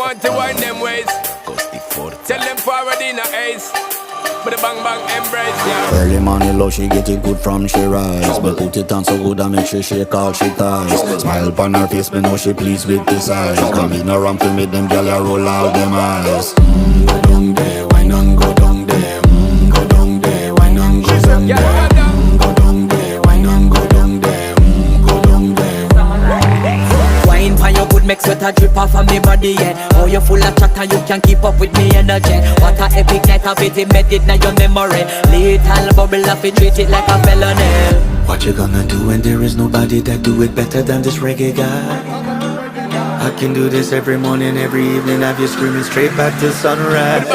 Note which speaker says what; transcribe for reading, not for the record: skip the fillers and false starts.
Speaker 1: want to wind them ways. Tell them forward in a ace. But the bang bang embrace, yeah.
Speaker 2: Early morning love, she get it good from she rise. But put it on so good I make she shake all she ties. Smile upon her face, me know she pleased with this eyes. Come in around to make them gyal a roll out them eyes. Go down there, wine and go down there. Go down there, wine and go down there. Go down there, wine and go down there. Go down there.
Speaker 3: Wine for your good make sweat a drip off of me body, yeah. Oh, you full of chatter, you can keep up with me energy. What a epic night of it, embedded in your memory. Little bubble of it, treat it like a felony.
Speaker 2: What you gonna do when there is nobody that do it better than this reggae guy? I can do this every morning, every evening, have you screaming straight back to sunrise.